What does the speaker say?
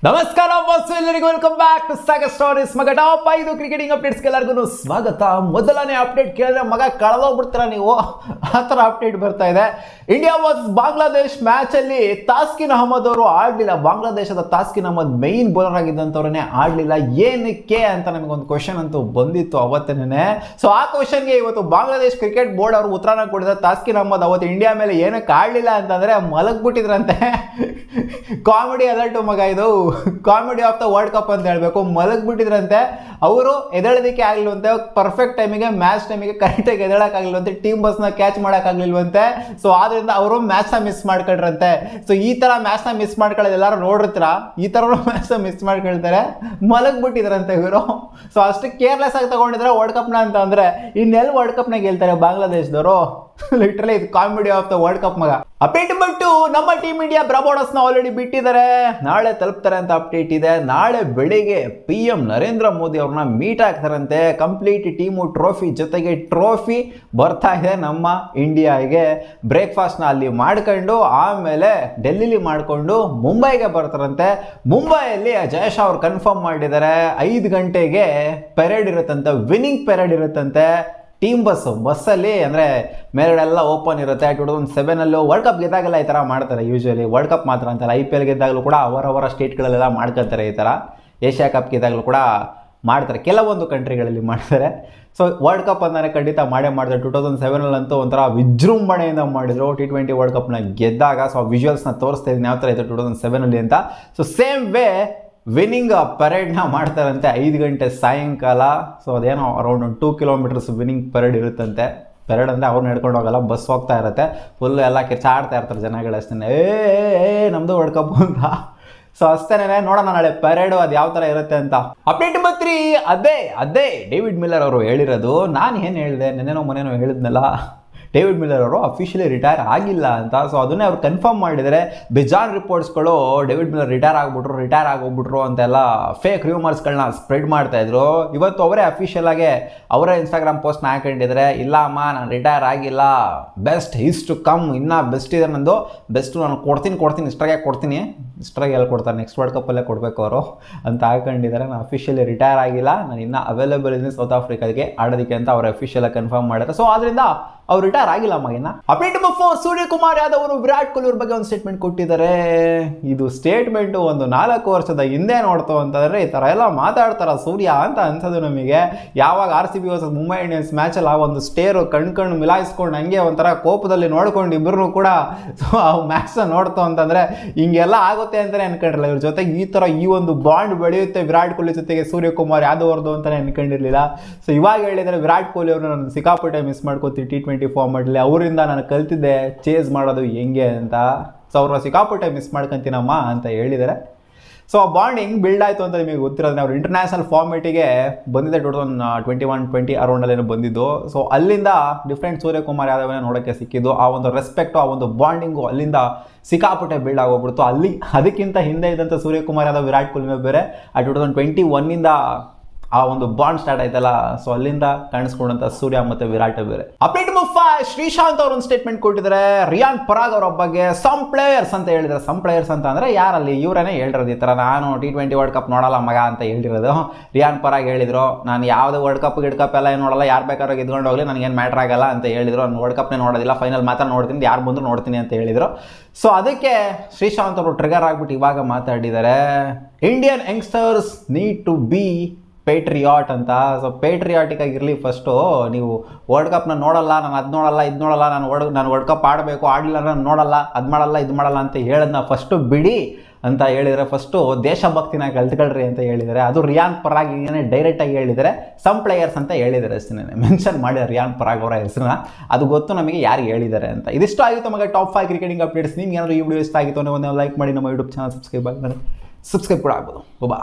ನಮಸ್ಕಾರ ಬಾಸ್, ಎಲ್ಲರಿಗೂ welcome back to Sagar stories. ಮಗ ಟಾಪ್ 5 ಕ್ರಿಕೆಟಿಂಗ್ ಅಪ್ಡೇಟ್ಸ್ಗೆ ಎಲ್ಲರಿಗೂ ಸ್ವಾಗತ. ಮೊದಲನೇ ಅಪ್ಡೇಟ್ ಕೇಳಿದ್ರೆ ಮಗ ಕಳೆದೋಗ್ಬಿಡ್ತೀರ ನೀವು, ಆ ಥರ ಅಪ್ಡೇಟ್ ಬರ್ತಾ ಇದೆ. ಇಂಡಿಯಾ ವರ್ಸಸ್ ಬಾಂಗ್ಲಾದೇಶ್ ಮ್ಯಾಚಲ್ಲಿ ತಾಸ್ಕಿನ್ ಅಹಮದ್ ಅವರು ಆಡಲಿಲ್ಲ. ಬಾಂಗ್ಲಾದೇಶದ ತಾಸ್ಕಿನ್ ಅಹಮದ್ ಮೈನ್ ಬೌಲರ್ ಆಗಿದ್ದಂಥವ್ರನ್ನೇ ಆಡಲಿಲ್ಲ. ಏನಕ್ಕೆ ಅಂತ ನಮಗೊಂದು ಕ್ವಶನ್ ಅಂತೂ ಬಂದಿತ್ತು ಅವತ್ತೇನೆ. ಸೊ ಆ ಕ್ವಶನ್ಗೆ ಇವತ್ತು ಬಾಂಗ್ಲಾದೇಶ್ ಕ್ರಿಕೆಟ್ ಬೋರ್ಡ್ ಅವರು ಉತ್ತರನ ಕೊಡಿದ್ರೆ, ತಾಸ್ಕಿನ್ ಅಹಮದ್ ಅವತ್ತು ಇಂಡಿಯಾ ಮೇಲೆ ಏನಕ್ಕೆ ಆಡಲಿಲ್ಲ ಅಂತಂದರೆ ಮಲಗ್ಬಿಟ್ಟಿದ್ರಂತೆ. ಕಾಮಿಡಿ ಅಲರ್ಟು ಮಗ, ಇದು comedy of the world cup ಅಂತ ಹೇಳಬೇಕು. ಮಲಗ್ಬಿಟ್ಟಿದ್ರಂತೆ ಅವರು, ಎದ್ದೇಳೋದಕ್ಕೆ ಆಗಲಿಲ್ವಂತೆ. ಪರ್ಫೆಕ್ಟ್ ಟೈಮಿಗೆ ಮ್ಯಾಚ್ ಟೈಮಿಗೆ ಕರೆಕ್ಟಾಗಿ ಎದ್ದೇಳಕ್ಕಾಗಲಿಲ್ವಂತೆ, ಟೀಮ್ ಬಸ್ನ ಕ್ಯಾಚ್ ಮಾಡೋಕ್ಕಾಗಲಿಲ್ವಂತೆ. ಸೊ ಆದ್ರಿಂದ ಅವರು ಮ್ಯಾಚ್ನ ಮಿಸ್ ಮಾಡ್ಕೊಂಡ್ರಂತೆ. ಸೊ ಈ ಥರ ಮ್ಯಾಚ್ನ ಮಿಸ್ ಮಾಡ್ಕೊಳ್ಳೋದು ಎಲ್ಲರೂ ನೋಡಿರ್ತೀರ, ಈ ಥರ ಮ್ಯಾಚ್ನ ಮಿಸ್ ಮಾಡ್ಕೊಳ್ತಾರೆ. ಮಲಗ್ಬಿಟ್ಟಿದ್ರಂತೆ ಇವರು. ಸೊ ಅಷ್ಟು ಕೇರ್ಲೆಸ್ ಆಗಿ ತಗೊಂಡಿದ್ರೆ ವರ್ಲ್ಡ್ ಕಪ್ನ ಅಂತ ಅಂದರೆ ಇನ್ನೆಲ್ಲಿ ವರ್ಲ್ಡ್ ಕಪ್ನ ಗೆಲ್ತಾರೆ ಬಾಂಗ್ಲಾದೇಶದವರು? ಲಿಟ್ರಲಿ ಇದು comedy of the world cup ಮಗ. ಅಪ್ಡೇಟ್ ಬಂತು, ನಮ್ಮ ಟೀಮ್ ಇಂಡಿಯಾ ಬ್ರಾಬೋಡಸ್ನ ಆಲ್ರೆಡಿ ಬಿಟ್ಟಿದ್ದಾರೆ, ನಾಳೆ ತಲುಪ್ತಾರೆ ಅಂತ ಅಪ್ಡೇಟ್ ಇದೆ. ನಾಳೆ ಬೆಳಿಗ್ಗೆ PM ನರೇಂದ್ರ ಮೋದಿ ಅವ್ರನ್ನ ಮೀಟ್ ಆಗ್ತಾರಂತೆ. ಕಂಪ್ಲೀಟ್ ಟೀಮು ಟ್ರೋಫಿ ಜೊತೆಗೆ ಟ್ರೋಫಿ ಬರ್ತಾ ಇದೆ ನಮ್ಮ ಇಂಡಿಯಾಗೆ. ಬ್ರೇಕ್ಫಾಸ್ಟ್ನ ಅಲ್ಲಿ ಮಾಡ್ಕೊಂಡು ಆಮೇಲೆ ಡೆಲ್ಲಿಲಿ ಮಾಡಿಕೊಂಡು ಮುಂಬೈಗೆ ಬರ್ತಾರಂತೆ. ಮುಂಬೈಯಲ್ಲಿ ಜಯೇಶ್ ಅವ್ರು ಕನ್ಫರ್ಮ್ ಮಾಡಿದ್ದಾರೆ, 5 ಗಂಟೆಗೆ ಪೆರೇಡ್ ಇರುತ್ತಂತೆ, ವಿನ್ನಿಂಗ್ ಪೆರೇಡ್ ಇರುತ್ತಂತೆ. ಟೀಮ್ ಬಸ್ಸಲ್ಲಿ ಅಂದರೆ ಮೇಲ್ಗಡೆಲ್ಲ ಓಪನ್ ಇರುತ್ತೆ. 2007 ವರ್ಲ್ಡ್ ಕಪ್ ಗೆದ್ದಾಗೆಲ್ಲ ಈ ಥರ ಮಾಡ್ತಾರೆ. ಯೂಶ್ವಲಿ ವರ್ಲ್ಡ್ ಕಪ್ ಮಾತ್ರ ಅಂತಲ್ಲ, IPL ಗೆದ್ದಾಗಲೂ ಕೂಡ ಅವರವರ ಸ್ಟೇಟ್ಗಳಲ್ಲೆಲ್ಲ ಮಾಡ್ಕೊತಾರೆ ಈ ಥರ. ಏಷ್ಯಾ ಕಪ್ ಗೆದ್ದಾಗಲೂ ಕೂಡ ಮಾಡ್ತಾರೆ, ಕೆಲವೊಂದು ಕಂಟ್ರಿಗಳಲ್ಲಿ ಮಾಡ್ತಾರೆ. ಸೊ ವರ್ಲ್ಡ್ ಕಪ್ ಅಂದರೆ ಖಂಡಿತ ಮಾಡೇ ಮಾಡಿದ್ರು. 2007 ಒಂಥರ ವಿಜೃಂಭಣೆಯಿಂದ ಮಾಡಿದರು T20 ವರ್ಲ್ಡ್ ಕಪ್ನ ಗೆದ್ದಾಗ. ಸೊ ಆ ವಿಜುವಲ್ಸ್ನ ತೋರಿಸ್ತಾ ಇದ್ದೀನಿ ಯಾವ ಥರ ಇತ್ತು 2007 ಅಂತ. ಸೊ ಸೇಮ್ ವೇ ವಿನ್ನಿಂಗ್ ಪರೇಡ್ನ ಮಾಡ್ತಾರಂತೆ 5 ಗಂಟೆ ಸಾಯಂಕಾಲ. ಸೊ ಅದೇನೋ ಅರೌಂಡ್ 2 ಕಿಲೋಮೀಟರ್ಸ್ ವಿನ್ನಿಂಗ್ ಪರೇಡ್ ಇರುತ್ತಂತೆ. ಪರೇಡ್ ಅಂದರೆ ಅವ್ರು ನಡ್ಕೊಂಡು ಹೋಗಲ್ಲ, ಬಸ್ ಹೋಗ್ತಾ ಇರುತ್ತೆ. ಫುಲ್ ಎಲ್ಲ ಕಿರ್ಚಾಡ್ತಾ ಇರ್ತಾರೆ ಜನಗಳು ಅಷ್ಟೇ, ನಮ್ಮದು ವರ್ಲ್ಡ್ ಕಪ್ ಅಂತ. ಸೊ ಅಷ್ಟೇನೆ, ನೋಡೋಣ ನಾಳೆ ಪರೇಡು ಅದು ಯಾವ ಥರ ಇರುತ್ತೆ ಅಂತ. ಅಪ್ಡೇಟ್ ಬತ್ರಿ, ಅದೇ ಡೇವಿಡ್ ಮಿಲ್ಲರ್ ಅವರು ಹೇಳಿರೋದು. ನಾನು ಏನು ಹೇಳಿದೆ ನೆನ್ನೆನೋ ಮೊನ್ನೆನೋ ಹೇಳಿದ್ನಲ್ಲ, ಡೇವಿಡ್ ಮಿಲ್ಲರ್ ಅವರು ಅಫಿಷಿಯಲಿ ರಿಟೈರ್ ಆಗಿಲ್ಲ ಅಂತ. ಸೊ ಅದನ್ನೇ ಅವ್ರು ಕನ್ಫರ್ಮ್ ಮಾಡಿದರೆ. ಬೇಜಾನ್ ರಿಪೋರ್ಟ್ಸ್ಗಳು ಡೇವಿಡ್ ಮಿಲ್ಲರ್ ರಿಟೈರ್ ಆಗೋಗ್ಬಿಟ್ರು ಅಂತೆಲ್ಲ ಫೇಕ್ ರೂಮರ್ಸ್ಗಳನ್ನ ಸ್ಪ್ರೆಡ್ ಮಾಡ್ತಾಯಿದ್ರು. ಇವತ್ತು ಅವರೇ ಅಫಿಷಿಯಲ್ ಆಗಿ ಅವರೇ ಇನ್ಸ್ಟಾಗ್ರಾಮ್ ಪೋಸ್ಟ್ನ ಹಾಕೊಂಡಿದ್ದಾರೆ, ಇಲ್ಲ ಅಮ್ಮ ನಾನು ರಿಟೈರ್ ಆಗಿಲ್ಲ, ಬೆಸ್ಟ್ ಈಸ್ ಟು ಕಮ್, ಇನ್ನೂ ಬೆಸ್ಟ್ ಇದೆ ನಂದು, ಬೆಸ್ಟು ನಾನು ಕೊಡ್ತೀನಿ ಇಷ್ಟ್ರಾಗೆ ಎಲ್ಲ ಕೊಡ್ತಾರೆ, ನೆಕ್ಸ್ಟ್ ವರ್ಲ್ಡ್ ಕಪ್ಪಲ್ಲೇ ಕೊಡಬೇಕು ಅವರು ಅಂತ ಹಾಕೊಂಡಿದ್ದಾರೆ. ನಾನು ಅಫಿಷಿಯಲಿ ರಿಟೈರ್ ಆಗಿಲ್ಲ, ನಾನು ಇನ್ನೂ ಅವೈಲೇಬಲ್ ಇದ್ದೀನಿ ಸೌತ್ ಆಫ್ರಿಕಾಗೆ ಆಡೋದಕ್ಕೆ ಅಂತ ಅವ್ರು ಅಫಿಷಿಯಲಾಗಿ ಕನ್ಫರ್ಮ್ ಮಾಡಿದ್ದಾರೆ. ಸೊ ಆದ್ದರಿಂದ ಅವ್ರು ರಿಟೈರ್ ಆಗಿಲ್ಲ ಮಗಿನ. ಅಪ್ಡೇಟ್ ನಂಬರ್ 4, ಸೂರ್ಯಕುಮಾರ್ ಯಾದವ್ ಅವರು ವಿರಾಟ್ ಕೊಹ್ಲಿ ಅವ್ರ ಬಗ್ಗೆ ಒಂದು ಸ್ಟೇಟ್ಮೆಂಟ್ ಕೊಟ್ಟಿದ್ದಾರೆ. ಇದು ಸ್ಟೇಟ್ಮೆಂಟು ಒಂದು 4 ವರ್ಷದ ಹಿಂದೆ ನೋಡ್ತು ಅಂತಂದರೆ ಈ ಥರ ಎಲ್ಲ ಮಾತಾಡ್ತಾರ ಸೂರ್ಯ ಅಂತ ಅನ್ಸೋದು ನಮಗೆ. ಯಾವಾಗ RCB ವರ್ಸಸ್ ಮುಂಬೈ ಇಂಡಿಯನ್ಸ್ ಮ್ಯಾಚಲ್ಲಿ ಆ ಒಂದು ಸ್ಟೇರು ಕಣ್ಣು ಮಿಲಾಯಿಸ್ಕೊಂಡು ಹಂಗೆ ಒಂಥರ ಕೋಪದಲ್ಲಿ ನೋಡ್ಕೊಂಡು ಇಬ್ಬರು ಕೂಡ ಆ ಮ್ಯಾಚ್ನ ನೋಡ್ತು ಅಂತಂದರೆ ಹಿಂಗೆಲ್ಲ ಆಗುತ್ತೆ ಅಂತಲೇ ಅನ್ಕೊಂಡಿರಲಿಲ್ಲ. ಇವ್ರ ಜೊತೆಗೆ ಈ ಥರ ಈ ಒಂದು ಬಾಂಡ್ ಬೆಳೆಯುತ್ತೆ ವಿರಾಟ್ ಕೊಹ್ಲಿ ಜೊತೆಗೆ ಸೂರ್ಯಕುಮಾರ್ ಯಾದವ್ ಅವ್ರದ್ದು ಅಂತಲೇ ಅನ್ಕೊಂಡಿರಲಿಲ್ಲ. ಸೊ ಇವಾಗ ಹೇಳಿದರೆ ವಿರಾಟ್ ಕೊಹ್ಲಿ ಅವರು ನಾನು ಸಿಕ್ಕಾಪಟ್ಟೆ ಮಿಸ್ ಮಾಡ್ಕೋತೀನಿ T20 ಫಾರ್ಮೆಟ್ಲಿ, ಅವರಿಂದ ನಾನು ಕಲ್ತಿದ್ದೆ ಚೇಸ್ ಮಾಡೋದು ಹೆಂಗೆ ಅಂತ. ಸೊ ಅವ್ರನ್ನ ಸಿಕ್ಕಾಪಟ್ಟೆ ಮಿಸ್ ಮಾಡ್ಕೊತೀನಮ್ಮ ಅಂತ ಹೇಳಿದ್ದಾರೆ. ಸೊ ಆ ಬಾಂಡ್ ಹೆಂಗೆ ಬಿಲ್ಡ್ ಆಯಿತು ಅಂತ ನಿಮಗೆ ಗೊತ್ತಿರೋದ್ರೆ, ಅವರು ಇಂಟರ್ನ್ಯಾಷನಲ್ ಫಾರ್ಮೇಟಿಗೆ ಬಂದಿದ್ದೆ 2021-20 ಅರೌಂಡಲ್ಲೇನೋ ಬಂದಿದ್ದು. ಸೊ ಅಲ್ಲಿಂದ ಡಿಫ್ರೆಂಟ್ ಸೂರ್ಯಕುಮಾರ್ ಯಾದವ್ನ ನೋಡೋಕ್ಕೆ ಸಿಕ್ಕಿದ್ದು. ಆ ಒಂದು ರೆಸ್ಪೆಕ್ಟು, ಆ ಒಂದು ಬಾಂಡಿಂಗು ಅಲ್ಲಿಂದ ಸಿಕ್ಕಾಪಟ್ಟೆ ಬಿಲ್ಡ್ ಆಗೋಗ್ಬಿಡ್ತು. ಅದಕ್ಕಿಂತ ಹಿಂದೆ ಇದ್ದಂಥ ಸೂರ್ಯಕುಮಾರ್ ಯಾದವ್ ವಿರಾಟ್ ಕೊಹ್ಲಿನ ಬೇರೆ, ಆ 2021 ಆ ಒಂದು ಬಾಂಡ್ ಸ್ಟಾರ್ಟ್ ಆಯ್ತಲ್ಲ, ಸೊ ಅಲ್ಲಿಂದ ಕಾಣಿಸ್ಕೊಂಡಂತ ಸೂರ್ಯ ಮತ್ತೆ ವಿರಾಟ್ ಬೇರೆ. ಅಪ್ಡೇಟ್ ನಂಬರ್ 5, ಶ್ರೀಶಾಂತ್ ಅವರು ಒಂದು ಸ್ಟೇಟ್ಮೆಂಟ್ ಕೊಟ್ಟಿದ್ದಾರೆ ರಿಯಾನ್ ಪರಾಗ್ ಅವರ ಬಗ್ಗೆ. ಸಮ್ ಪ್ಲೇಯರ್ಸ್ ಅಂತ ಹೇಳಿದ್ದಾರೆ. ಸಮ್ ಪ್ಲೇಯರ್ಸ್ ಅಂತ ಅಂದರೆ ಯಾರಲ್ಲಿ? ಇವರೇನೇ ಹೇಳಿರೋದು ಈ ಥರ, ನಾನು T20 ವರ್ಲ್ಡ್ ಕಪ್ ನೋಡಲ್ಲ ಮಗ ಅಂತ ಹೇಳಿರೋದು. ರಿಯಾನ್ ಪರಾಗ್ ಹೇಳಿದ್ರು, ನಾನು ಯಾವುದೇ ವರ್ಲ್ಡ್ ಕಪ್ ಎಲ್ಲ ಏನು ನೋಡಲ್ಲ, ಯಾರು ಬೇಕಾದ್ರೂ ಗೆದ್ಕೊಂಡು ಹೋಗಲಿ, ನನಗೇನು ಮ್ಯಾಟ್ರ್ ಆಗಲ್ಲ ಅಂತ ಹೇಳಿದ್ರು. ನಾನು ವರ್ಲ್ಡ್ ಕಪ್ನೇ ನೋಡೋದಿಲ್ಲ, ಫೈನಲ್ ಮಾತ್ರ ನೋಡ್ತೀನಿ, ಯಾರು ಬಂದರೂ ನೋಡ್ತೀನಿ ಅಂತ ಹೇಳಿದರು. ಸೊ ಅದಕ್ಕೆ ಶ್ರೀಶಾಂತ್ ಅವರು ಟ್ರಿಗರ್ ಆಗಿಬಿಟ್ಟು ಇವಾಗ ಮಾತಾಡಿದ್ದಾರೆ, Indian youngsters need to be patriot ಅಂತ. ಸೊ ಪೇಟ್ರಿಯಾಟಿಕ್ ಆಗಿರಲಿ ಫಸ್ಟು. ನೀವು ವರ್ಲ್ಡ್ ಕಪ್ನ ನೋಡಲ್ಲ, ನಾನು ಅದು ನೋಡಲ್ಲ ಇದು ನೋಡಲ್ಲ, ನಾನು ವರ್ಲ್ಡ್ ಕಪ್ ಆಡಬೇಕು, ಆಡಲಿಲ್ಲ ನಾನು ನೋಡಲ್ಲ, ಅದು ಮಾಡಲ್ಲ ಇದು ಮಾಡಲ್ಲ ಅಂತ ಹೇಳೋದನ್ನ ಫಸ್ಟು ಬಿಡಿ ಅಂತ ಹೇಳಿದರೆ, ಫಸ್ಟು ದೇಶಭಕ್ತಿನ ಕಲ್ತ್ಕೊಳ್ರಿ ಅಂತ ಹೇಳಿದ್ದಾರೆ. ಅದು ರಿಯಾನ್ ಪರಾಗ್ ಏನೇ ಡೈರೆಕ್ಟಾಗಿ ಹೇಳಿದರೆ, ಸಮ್ ಪ್ಲೇಯರ್ಸ್ ಅಂತ ಹೇಳಿದ್ದಾರೆ ಅಷ್ಟೇ, ಮೆನ್ಷನ್ ಮಾಡಿದ್ದಾರೆ ರಿಯಾನ್ ಪರಾಗ್ ಅವರ ಹೆಸರನ್ನ. ಅದು ಗೊತ್ತು ನಮಗೆ ಯಾರು ಹೇಳಿದ್ದಾರೆ ಅಂತ. ಇದಿಷ್ಟು ಆಗಿತ್ತು ಮಗ ಟಾಪ್ 5 ಕ್ರಿಕೆಟಿಂಗ್ ಅಪ್ಡೇಟ್ಸ್. ನಿಮ್ಗೆ ಏನಾದರೂ ಈ ವಿಡಿಯೋ ಇಷ್ಟ ಆಗಿತ್ತು ಅಂದರೆ ಒಂದು ಲೈಕ್ ಮಾಡಿ, ನಮ್ಮ ಯೂಟ್ಯೂಬ್ ಚಾನಲ್ ಸಬ್ಸ್ಕ್ರೈಬ್ ಕೂಡ ಆಗ್ಬೋದು. ಬಾ.